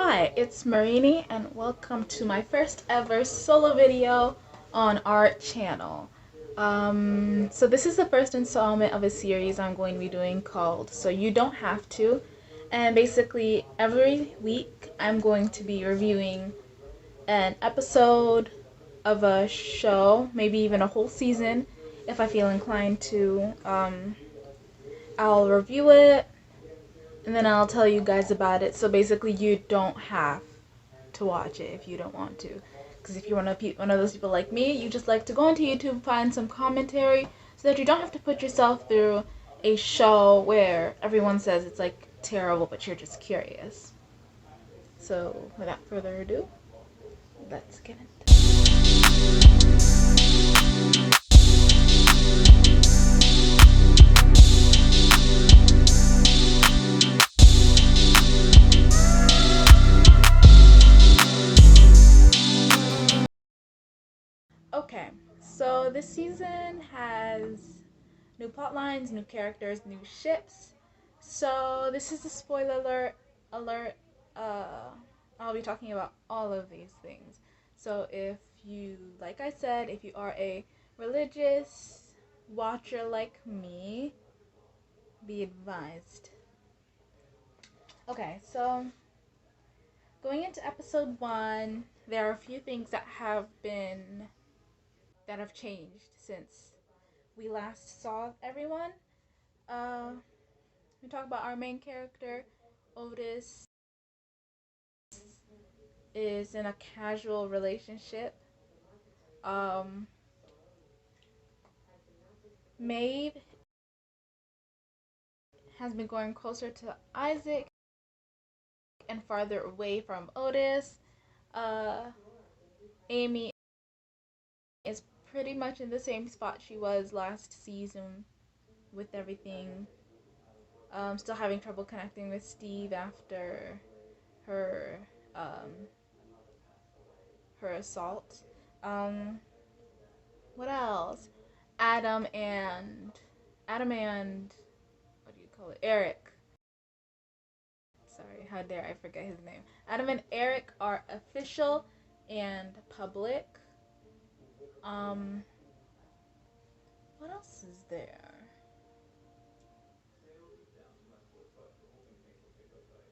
Hi, it's Marini and welcome to my first ever solo video on our channel. So this is the first installment of a series I'm going to be doing called So You Don't Have To. And basically every week I'm going to be reviewing an episode of a show, maybe even a whole season if I feel inclined to. I'll review it and then I'll tell you guys about it. So basically you don't have to watch it if you don't want to. Because if you're one of those people like me, you just like to go onto YouTube, find some commentary, so that you don't have to put yourself through a show where everyone says it's like terrible, but you're just curious. So without further ado, let's get into it. Okay, so this season has new plot lines, new characters, new ships. So this is a spoiler alert. I'll be talking about all of these things. So if you, like I said, if you are a religious watcher like me, be advised. Okay, so going into episode 1, there are a few things that have changed since we last saw everyone. Uh, we talk about our main character, Otis, is in a casual relationship. Um, Maeve has been going closer to Isaac and farther away from Otis. Uh, Amy is pretty much in the same spot she was last season with everything. Still having trouble connecting with Steve after her um, her assault. Um, what else? Adam and what do you call it? Eric. Sorry, how dare I forget his name? Adam and Eric are official and public. Um, what else is there?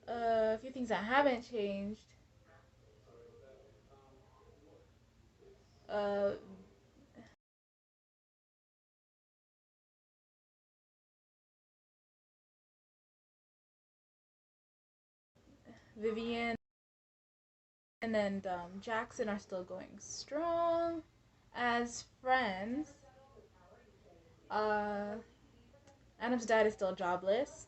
A few things that haven't changed. Uh, Vivian and Jackson are still going strong as friends. Uh, Adam's dad is still jobless.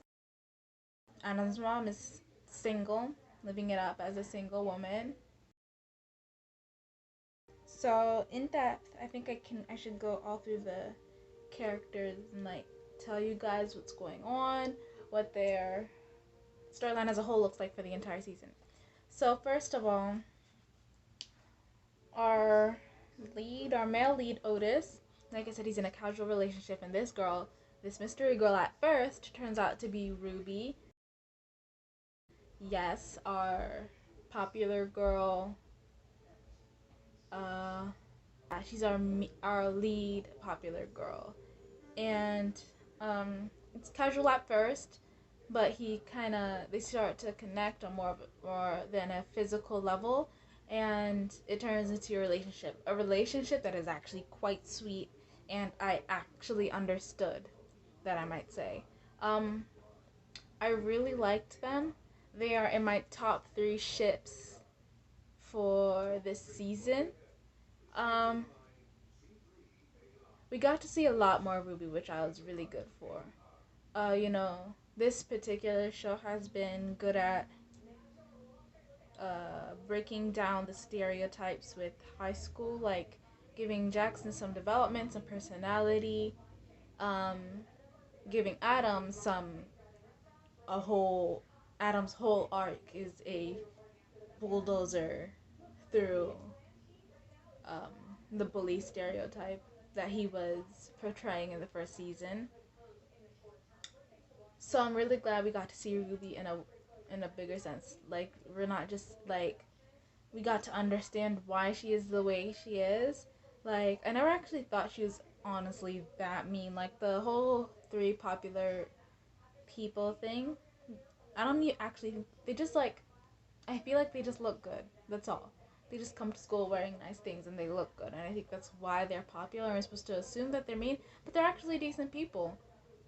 Adam's mom is single, living it up as a single woman. So in depth, I think I should go all through the characters and like tell you guys what's going on, what their storyline as a whole looks like for the entire season. So first of all, our our male lead Otis, like I said, he's in a casual relationship, and this mystery girl at first turns out to be Ruby. Yes, our popular girl. She's our lead popular girl, and it's casual at first, but they start to connect on more than a physical level, and it turns into a relationship that is actually quite sweet, and I actually understood that, I might say. Um, I really liked them. They are in my top 3 ships for this season. Um, we got to see a lot more Ruby, which I was really good for. This particular show has been good at breaking down the stereotypes with high school, like giving Jackson some development, some personality, um, giving a whole, Adam's whole arc is a bulldozer through the bully stereotype that he was portraying in the first season. So I'm really glad we got to see Ruby in a in a bigger sense. Like, we're not just like, we got to understand why she is the way she is. Like, I never actually thought she was honestly that mean. Like, the whole three popular people thing, I don't actually think they just like, I feel like they just look good. That's all. They just come to school wearing nice things and they look good. And I think that's why they're popular. And we're supposed to assume that they're mean, but they're actually decent people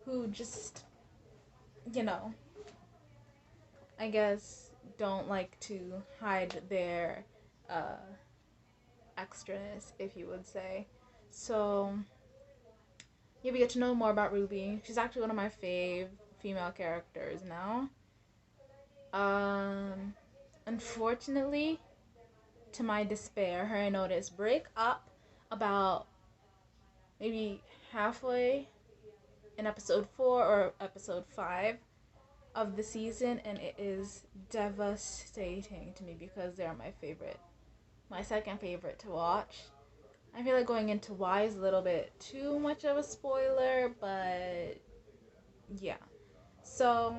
who just, you know, I guess don't like to hide their uh, extraness, if you would say. So, yeah, we get to know more about Ruby. She's actually one of my fave female characters now. Um, Unfortunately, to my despair, her and Otis break up about maybe halfway in episode 4 or episode 5 of the season, and it is devastating to me because they are my second favorite to watch. I feel like going into why is a little bit too much of a spoiler, but yeah. So,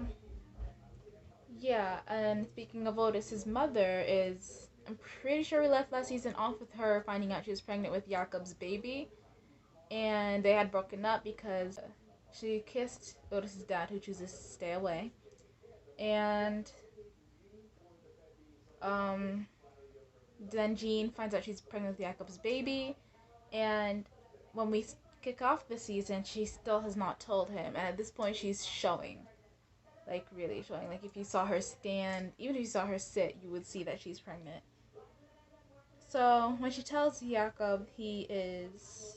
yeah, and speaking of Otis, his mother is. I'm pretty sure we left last season off with her finding out she was pregnant with Jakob's baby, and they had broken up because she kissed Otis's dad, who chooses to stay away, and um, then Jean finds out she's pregnant with Jakob's baby, and when we kick off the season, she still has not told him, and at this point, she's showing. Like, really showing. Like, if you saw her stand, even if you saw her sit, you would see that she's pregnant. So, when she tells Jakob, he's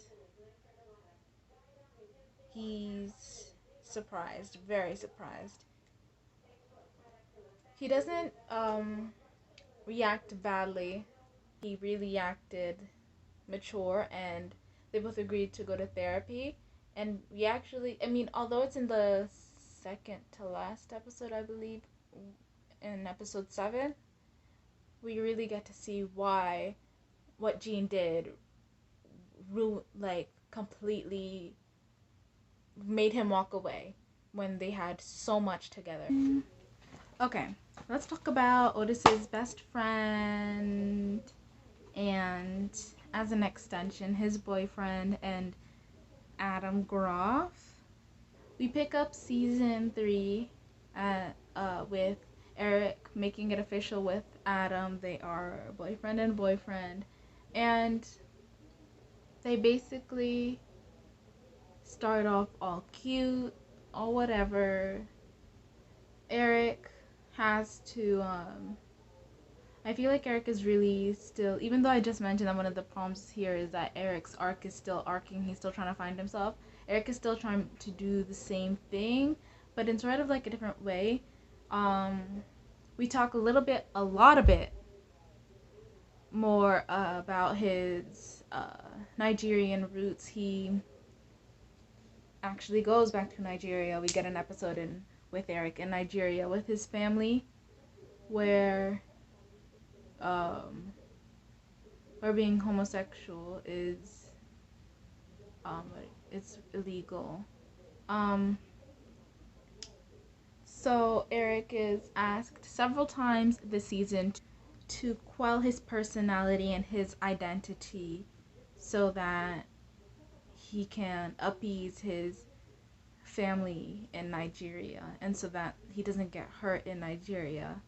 surprised, very surprised. He doesn't, react badly. He really acted mature, and they both agreed to go to therapy. And we actually, I mean, although it's in the second to last episode, I believe, in episode 7, we really get to see why what Jean did like completely made him walk away when they had so much together. Okay, let's talk about Otis's best friend and, as an extension, his boyfriend and Adam Groff. We pick up season 3 with Eric making it official with Adam. They are boyfriend, and they basically start off all cute, all whatever. Eric has to I feel like Eric is really still, even though I just mentioned that one of the problems here is that Eric's arc is still arcing, he's still trying to find himself. Eric is still trying to do the same thing, but in sort of like a different way. We talk a lot a bit more about his Nigerian roots. He actually goes back to Nigeria. We get an episode with Eric in Nigeria with his family, where being homosexual is it's illegal. So Eric is asked several times this season to quell his personality and his identity so that he can appease his family in Nigeria and so that he doesn't get hurt in Nigeria.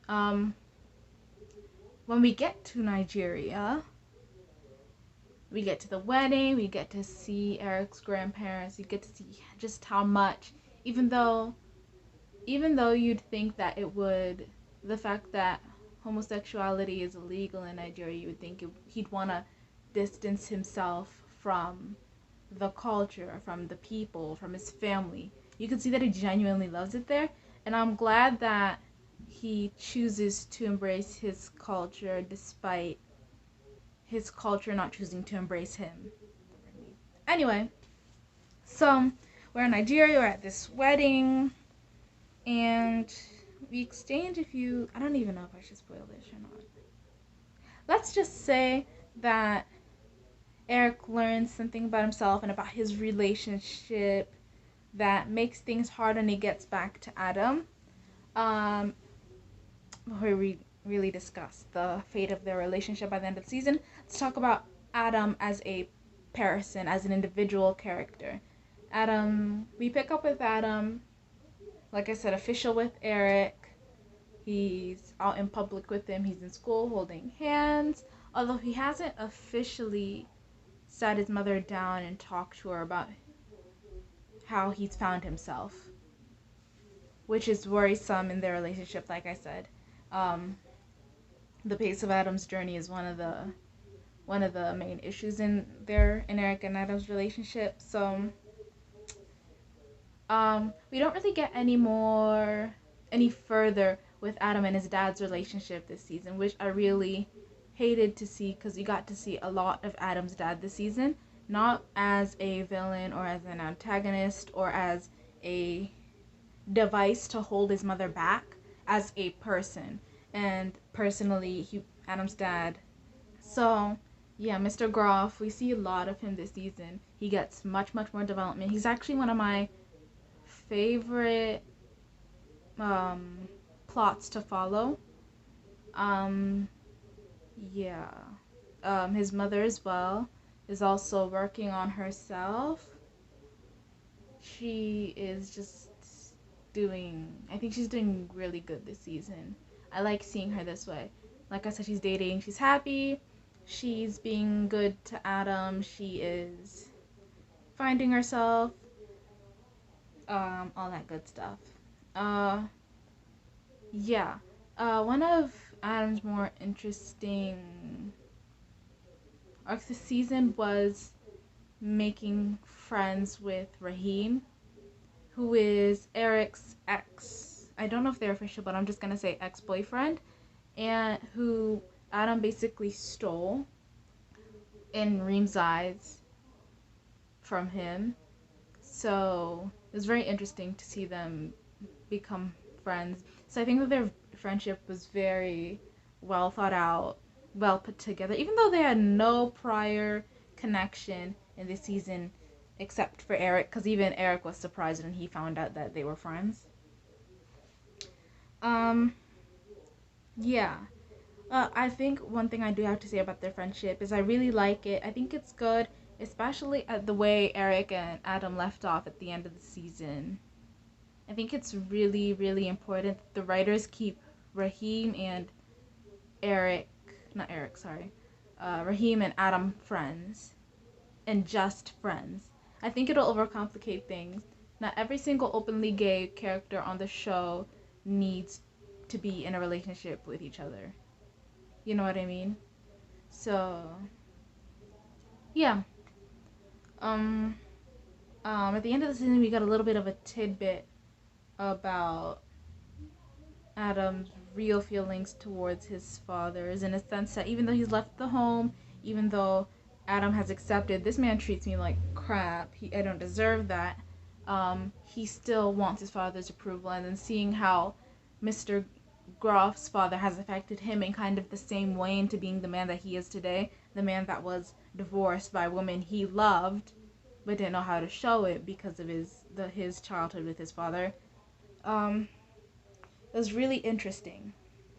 When we get to Nigeria, we get to the wedding, we get to see Eric's grandparents, you get to see just how much, even though you'd think that the fact that homosexuality is illegal in Nigeria, you would think he'd want to distance himself from the culture, from the people, from his family. You can see that he genuinely loves it there, and I'm glad that he chooses to embrace his culture despite his culture not choosing to embrace him. Anyway, so we're in Nigeria, we're at this wedding, and we exchange I don't even know if I should spoil this or not. Let's just say that Eric learns something about himself and about his relationship that makes things hard when he gets back to Adam. before we really discuss the fate of their relationship by the end of the season, let's talk about Adam as a person, as an individual character. Adam, we pick up with Adam, like I said, official with Eric. He's out in public with him. He's in school holding hands. Although he hasn't officially sat his mother down and talked to her about how he's found himself, which is worrisome in their relationship, like I said. The pace of Adam's journey is one of the main issues in Eric and Adam's relationship. So we don't really get any further with Adam and his dad's relationship this season, which I really hated to see, because we got to see a lot of Adam's dad this season, not as a villain or as an antagonist or as a device to hold his mother back, as a person. And personally, Adam's dad. So yeah, Mr. Groff, we see a lot of him this season. He gets much more development. He's actually one of my favorite plots to follow. Yeah. His mother as well is also working on herself. She is just I think she's doing really good this season. I like seeing her this way. Like I said, she's dating, she's happy, she's being good to Adam, she is finding herself, all that good stuff. Yeah. One of Adam's more interesting arcs this season was making friends with Raheem, who is Eric's ex. I don't know if they're official, but I'm just gonna say ex-boyfriend, and who Adam basically stole, in Reem's eyes, from him. So it was very interesting to see them become friends. So I think that their friendship was very well thought out, well put together, even though they had no prior connection in this season except for Eric, because even Eric was surprised when he found out that they were friends. Yeah. I think one thing I do have to say about their friendship is I really like it. I think it's good, especially at the way Eric and Adam left off at the end of the season. I think it's really important that the writers keep Raheem and Raheem and Adam friends, and just friends. I think it'll overcomplicate things. Not every single openly gay character on the show needs to be in a relationship with each other. You know what I mean? So, yeah. At the end of the season, we got a little bit of a tidbit about Adam's real feelings towards his fathers, in a sense that even though he's left the home, even though Adam has accepted, this man treats me like crap, I don't deserve that, he still wants his father's approval. And then seeing how Mr. Groff's father has affected him in kind of the same way into being the man that he is today, the man that was divorced by a woman he loved but didn't know how to show it because of his childhood with his father. It was really interesting.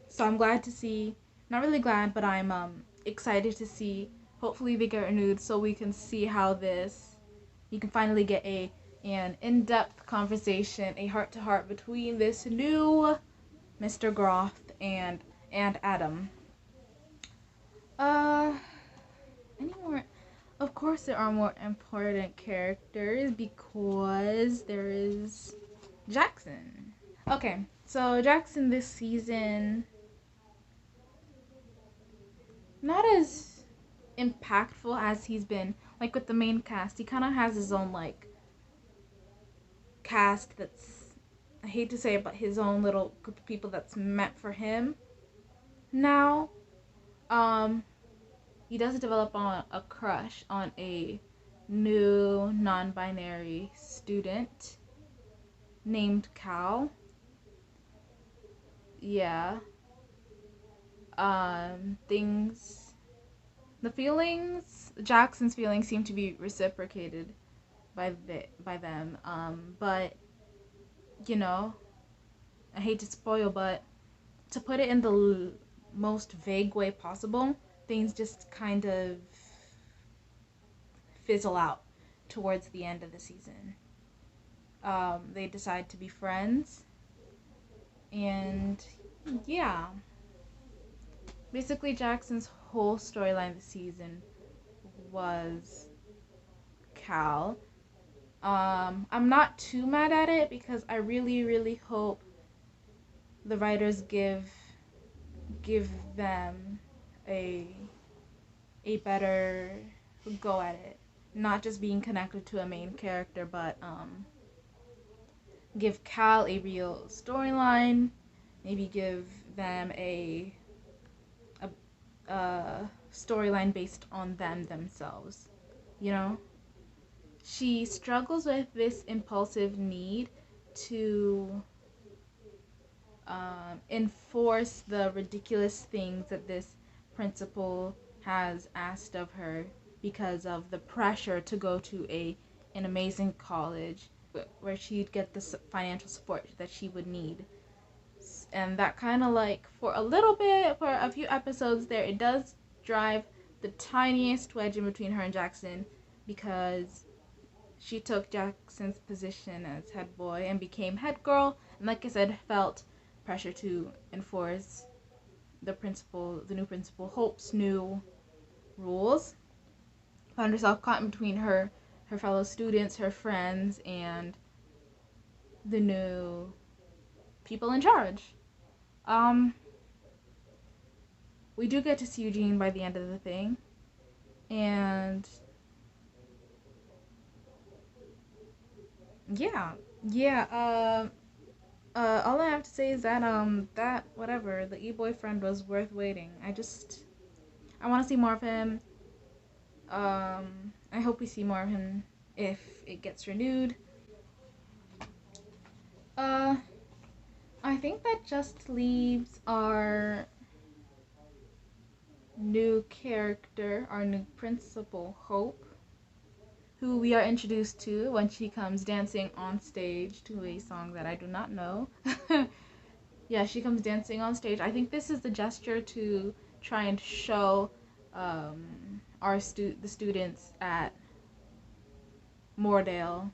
So I'm glad to see, not really glad, but I'm excited to see, hopefully they get renewed so we can see how you can finally get an in-depth conversation, a heart-to-heart between this new Mr. Groff and Adam. Any more? Of course there are more important characters, because there is Jackson. Okay, so Jackson this season, not as impactful as he's been, like, with the main cast. He kind of has his own, like, cast that's, I hate to say it, but his own little group of people that's meant for him now. He does develop on a crush on a new non-binary student named Cal. Yeah. Jackson's feelings seem to be reciprocated by them. But, you know, I hate to spoil, but to put it in the most vague way possible, things just kind of fizzle out towards the end of the season. They decide to be friends, and yeah, basically Jackson's whole storyline this season was Cal. I'm not too mad at it because I really, really hope the writers give them a better go at it. Not just being connected to a main character, but give Cal a real storyline. Maybe give them a storyline based on them themselves. You know? She struggles with this impulsive need to enforce the ridiculous things that this principal has asked of her because of the pressure to go to an amazing college where she'd get the financial support that she would need. And that kind of like, for a little bit, for a few episodes there, it does drive the tiniest wedge in between her and Jackson, because she took Jackson's position as head boy and became head girl, and like I said, felt pressure to enforce the new principal Hope's new rules. Found herself caught in between her fellow students, her friends, and the new people in charge. We do get to see Eugene by the end of the thing, and yeah, all I have to say is that that whatever, the e-boyfriend was worth waiting. I want to see more of him. I hope we see more of him if it gets renewed. I think that just leaves our new character, our new principal, Hope, who we are introduced to when she comes dancing on stage to a song that I do not know. Yeah, she comes dancing on stage. I think this is the gesture to try and show the students at Moordale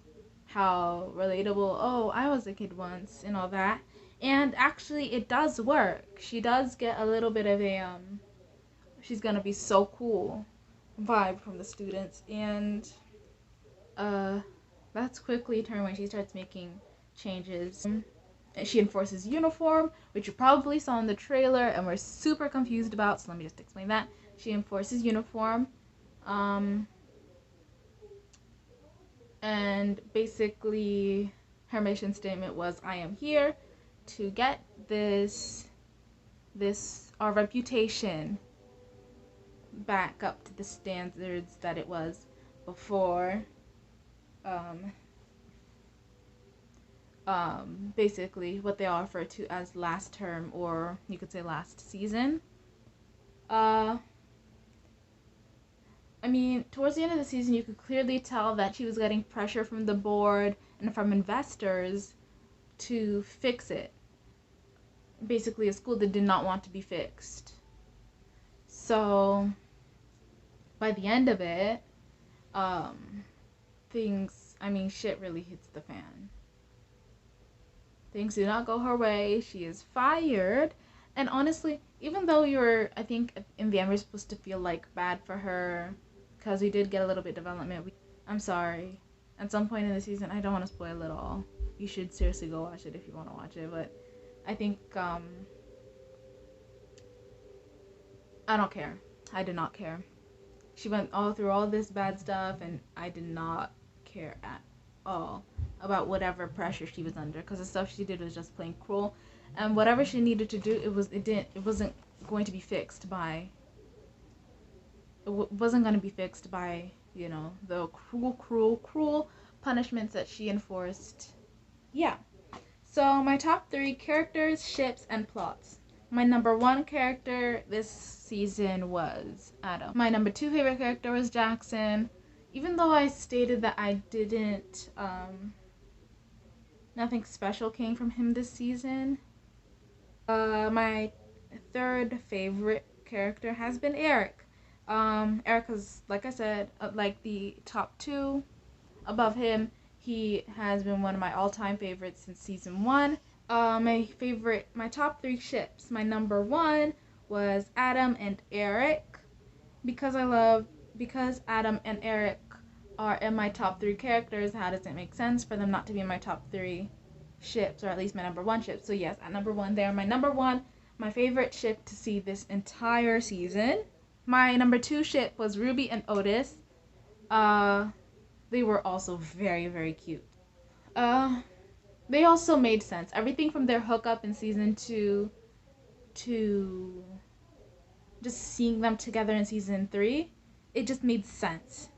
how relatable, oh, I was a kid once, and all that. And actually, it does work. She does get a little bit of a she's gonna be so cool vibe from the students, and that's quickly turned when she starts making changes. She enforces uniform, which you probably saw in the trailer and were super confused about, so let me just explain that. She enforces uniform, and basically her mission statement was, I am here to get our reputation back up to the standards that it was before basically what they all refer to as last term, or you could say last season. I mean, towards the end of the season, you could clearly tell that she was getting pressure from the board and from investors to fix it. Basically, a school that did not want to be fixed. So, by the end of it, shit really hits the fan. Things do not go her way. She is fired. And honestly, even though I think in the end we're supposed to feel like bad for her, because we did get a little bit of development. I'm sorry. At some point in the season, I don't want to spoil it all. You should seriously go watch it if you want to watch it. But I think, I don't care. I did not care. She went all through all this bad stuff, and I did not care at all about whatever pressure she was under, because the stuff she did was just plain cruel. And whatever she needed to do, it wasn't going to be fixed by the cruel punishments that she enforced. Yeah. So my top 3 characters, ships, and plots. My number 1 character this season was Adam. My number 2 favorite character was Jackson. Even though I stated that I didn't, nothing special came from him this season, My third favorite character has been Eric. Eric is, like I said, like the top two. Above him, he has been one of my all-time favorites since season one. My top three ships. My number one was Adam and Eric, because because Adam and Eric are in my top three characters. How does it make sense for them not to be in my top three ships, or at least my number one ship? So yes, at number one, they're my number one, my favorite ship to see this entire season. My number two ship was Ruby and Otis. Uh, they were also very, very cute. Uh, they also made sense. Everything from their hookup in season two to just seeing them together in season three, it just made sense.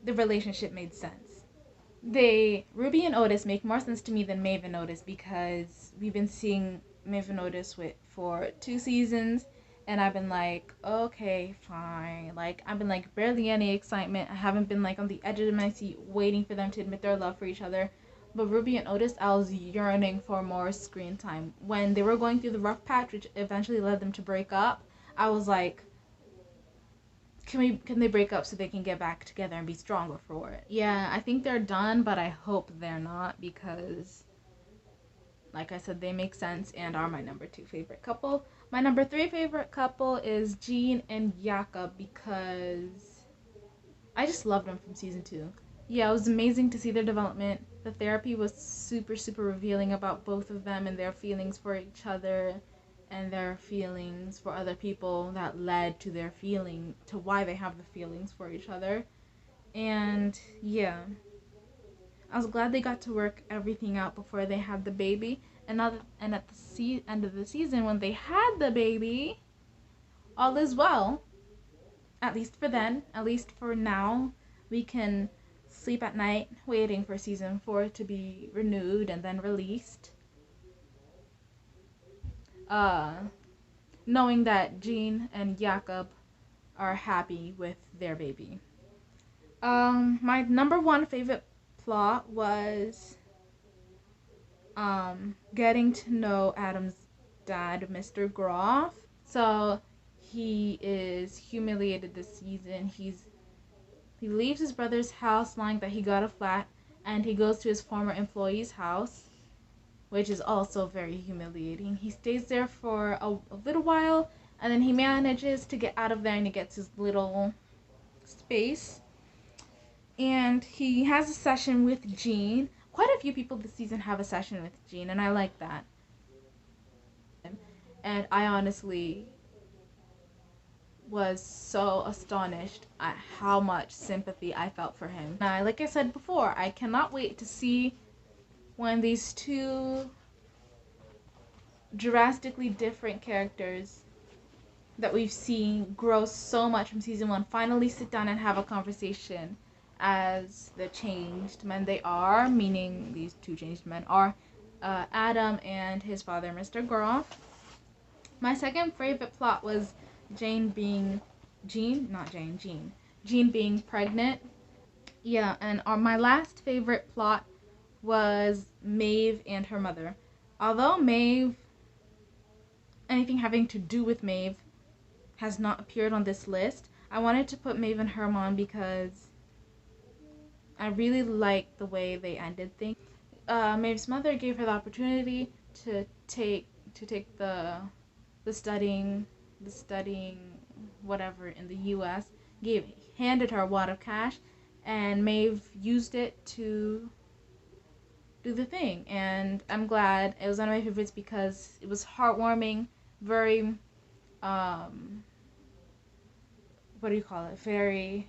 The relationship made sense. Ruby and Otis make more sense to me than Maeve and Otis, because we've been seeing Maeve and Otis for 2 seasons, and I've been like, okay, fine. Like, I've been like barely any excitement. I haven't been like on the edge of my seat waiting for them to admit their love for each other. But Ruby and Otis, I was yearning for more screen time. When they were going through the rough patch, which eventually led them to break up, I was like, can they break up so they can get back together and be stronger for it? Yeah, I think they're done, but I hope they're not, because like I said, they make sense and are my number two favorite couple. My number three favorite couple is Jean and Jakob, because I just loved them from season two. Yeah, it was amazing to see their development. The therapy was super, super revealing about both of them and their feelings for each other and their feelings for other people that led to to why they have the feelings for each other. And yeah, I was glad they got to work everything out before they had the baby. And at the end of the season, when they had the baby, all is well. At least for then, at least for now, we can sleep at night waiting for season 4 to be renewed and then released. Uh, Knowing that Jean and Jakob are happy with their baby. My number one favorite plot was getting to know Adam's dad, Mr. Groff. So he is humiliated this season. He leaves his brother's house lying that he got a flat, and he goes to his former employee's house, which is also very humiliating. He stays there for a little while, and then he manages to get out of there, and he gets his little space. And he has a session with Jean. Quite a few people this season have a session with Jean, and I like that. And I honestly was so astonished at how much sympathy I felt for him. Now, like I said before, I cannot wait to see when these two drastically different characters that we've seen grow so much from season 1 finally sit down and have a conversation as the changed men they are, meaning these two changed men are Adam and his father, Mr. Groff. My second favorite plot was Jean being pregnant. Yeah, and my last favorite plot was Maeve and her mother. Although anything having to do with Maeve has not appeared on this list, I wanted to put Maeve and her mom because I really liked the way they ended things. Maeve's mother gave her the opportunity to take the studying whatever in the U.S. handed her a wad of cash, and Maeve used it to do the thing. And I'm glad. It was one of my favorites because it was heartwarming, very very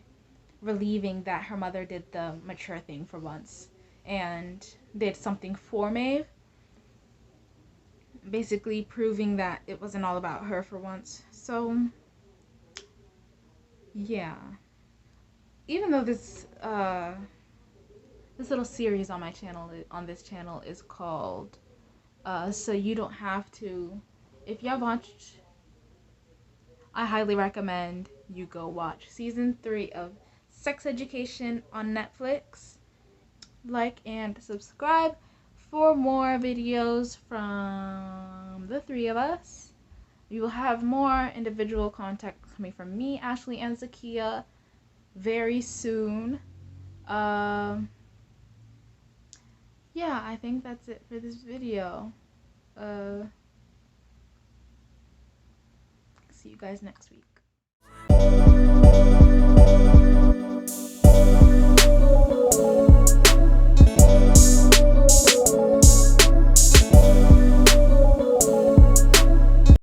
relieving that her mother did the mature thing for once and did something for Maeve, basically proving that it wasn't all about her for once. So yeah, even though this little series on this channel is called So You Don't Have To, if you have watched, I highly recommend you go watch season 3 of Sex Education on Netflix. Like and subscribe for more videos from the three of us. We will have more individual content coming from me, Ashley, and Zakia very soon. Yeah, I think that's it for this video. See you guys next week.